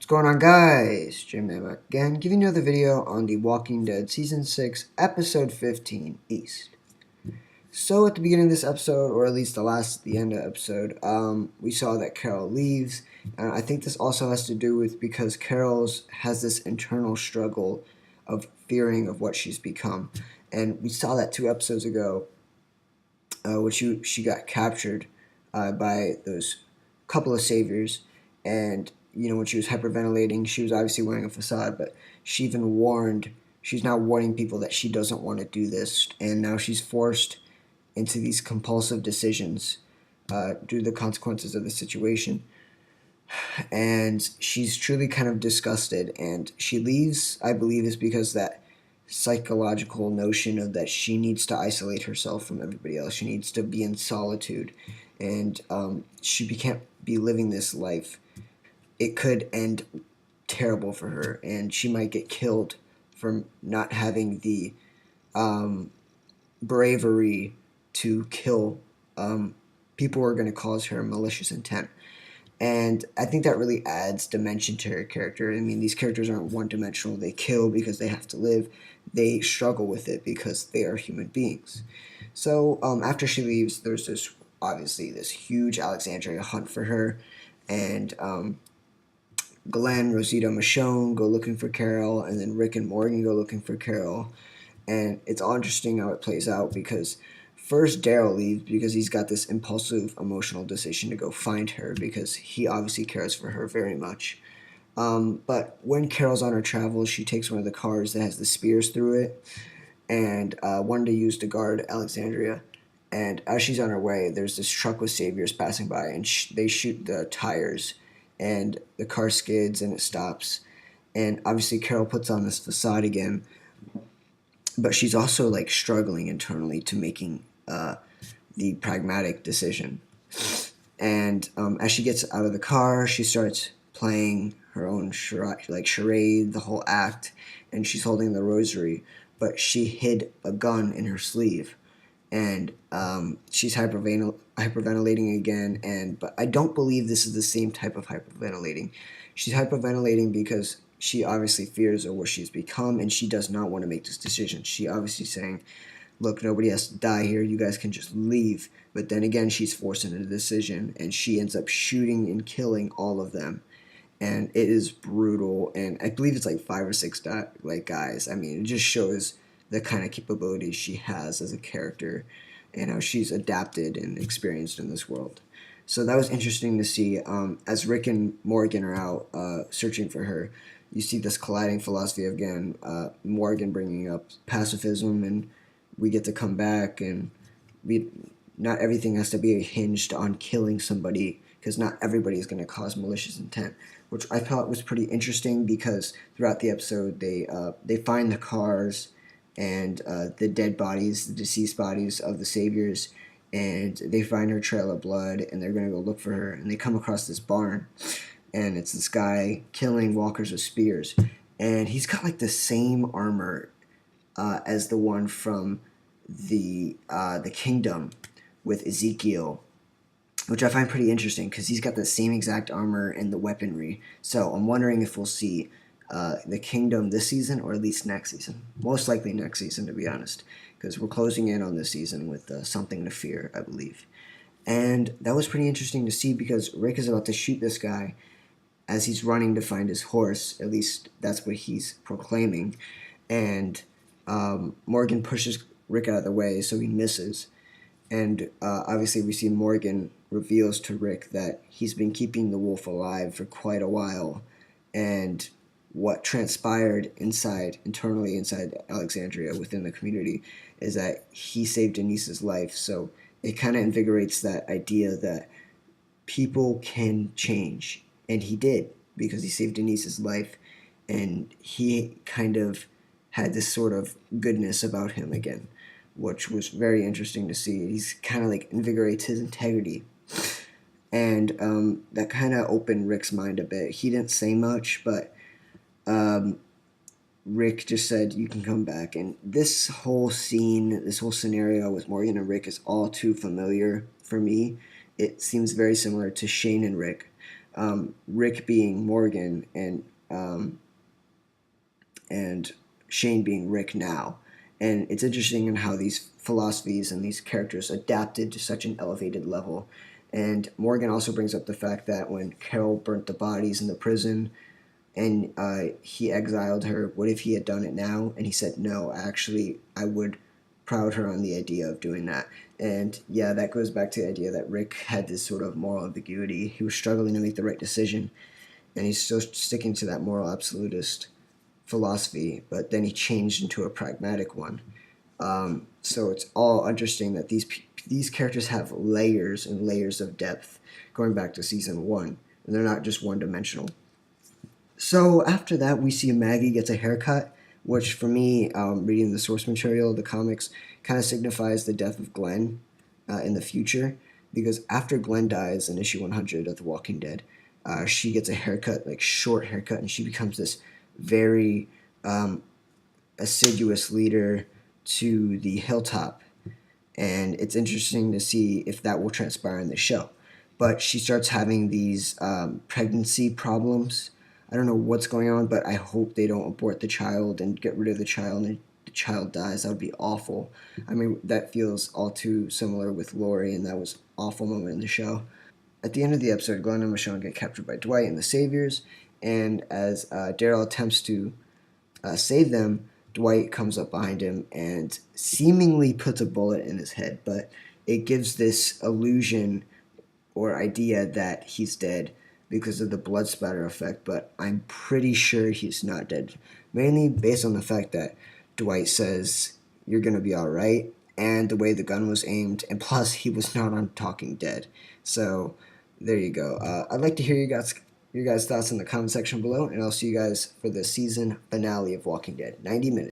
What's going on, guys? Jim back again, giving you another video on The Walking Dead Season 6, Episode 15, East. So at the beginning of this episode, or at least the end of the episode, we saw that Carol leaves. And I think this also has to do with because Carol's has this internal struggle of fearing of what she's become. And we saw that 2 episodes ago, when she got captured by those couple of saviors. And when she was hyperventilating, she was obviously wearing a facade, but she's now warning people that she doesn't want to do this, and now she's forced into these compulsive decisions due to the consequences of the situation. And she's truly kind of disgusted, and she leaves, I believe, is because that psychological notion of that she needs to isolate herself from everybody else. She needs to be in solitude, and she can't be living this life. It could end terrible for her, and she might get killed from not having the bravery to kill people who are going to cause her malicious intent. And I think that really adds dimension to her character. I mean, these characters aren't one-dimensional. They kill because they have to live. They struggle with it because they are human beings. So after she leaves, there's this huge Alexandria hunt for her. And Glenn, Rosita, Michonne go looking for Carol. And then Rick and Morgan go looking for Carol. And it's all interesting how it plays out because first Daryl leaves because he's got this impulsive emotional decision to go find her because he obviously cares for her very much. But when Carol's on her travels, she takes one of the cars that has the spears through it and wanted to use to guard Alexandria. And as she's on her way, there's this truck with saviors passing by, and they shoot the tires, and the car skids and it stops. And obviously Carol puts on this facade again, but she's also like struggling internally to making the pragmatic decision. And as she gets out of the car, she starts playing her own charade, the whole act, and she's holding the rosary, but she hid a gun in her sleeve, and she's hyperventilating again. But I don't believe this is the same type of hyperventilating. She's hyperventilating because she obviously fears of what she's become, and she does not want to make this decision. She obviously saying, look, nobody has to die here. You guys can just leave. But then again, she's forced into the decision, and she ends up shooting and killing all of them. And it is brutal, and I believe it's like 5 or 6 guys. I mean, it just shows the kind of capabilities she has as a character and how she's adapted and experienced in this world. So that was interesting to see. As Rick and Morgan are out searching for her, you see this colliding philosophy again. Morgan bringing up pacifism, and we get to come back, and not everything has to be hinged on killing somebody, because not everybody is going to cause malicious intent, which I thought was pretty interesting because throughout the episode they find the cars and the dead bodies, the deceased bodies of the saviors, and they find her trail of blood, and they're going to go look for her, and they come across this barn, and it's this guy killing walkers with spears, and he's got like the same armor as the one from the kingdom with Ezekiel, which I find pretty interesting because he's got the same exact armor and the weaponry. So I'm wondering if we'll see the kingdom this season, or at least next season. Most likely next season, to be honest, because we're closing in on this season with something to fear, I believe. And that was pretty interesting to see because Rick is about to shoot this guy as he's running to find his horse. At least that's what he's proclaiming. And Morgan pushes Rick out of the way, so he misses. And obviously we see Morgan reveals to Rick that he's been keeping the wolf alive for quite a while, and what transpired internally inside Alexandria within the community is that he saved Denise's life. So it kind of invigorates that idea that people can change, and he did, because he saved Denise's life, and he kind of had this sort of goodness about him again, which was very interesting to see. He's kind of like invigorates his integrity. And that kind of opened Rick's mind a bit. He didn't say much, but Rick just said, you can come back. And this whole scene, this whole scenario with Morgan and Rick is all too familiar for me. It seems very similar to Shane and Rick. Rick being Morgan and Shane being Rick now. And it's interesting in how these philosophies and these characters adapted to such an elevated level. And Morgan also brings up the fact that when Carol burnt the bodies in the prison and he exiled her, what if he had done it now? And he said, no, actually, I would proud her on the idea of doing that. And yeah, that goes back to the idea that Rick had this sort of moral ambiguity. He was struggling to make the right decision, and he's still sticking to that moral absolutist philosophy, but then he changed into a pragmatic one. So it's all interesting that these characters have layers and layers of depth going back to season one, and they're not just one dimensional. So after that, we see Maggie gets a haircut, which for me, reading the source material, the comics, kind of signifies the death of Glenn in the future, because after Glenn dies in issue 100 of The Walking Dead, she gets a haircut, like short haircut, and she becomes this very assiduous leader to the hilltop, and it's interesting to see if that will transpire in the show. But she starts having these pregnancy problems. I don't know what's going on, but I hope they don't abort the child and get rid of the child and the child dies. That would be awful. I mean, that feels all too similar with Lori, and that was an awful moment in the show. At the end of the episode, Glenn and Michonne get captured by Dwight and the Saviors, and as Daryl attempts to save them, Dwight comes up behind him and seemingly puts a bullet in his head, but it gives this illusion or idea that he's dead because of the blood splatter effect, but I'm pretty sure he's not dead. Mainly based on the fact that Dwight says, "You're going to be alright," and the way the gun was aimed, and plus he was not on Talking Dead. So there you go. I'd like to hear your guys' thoughts in the comment section below, and I'll see you guys for the season finale of Walking Dead. 90 minutes.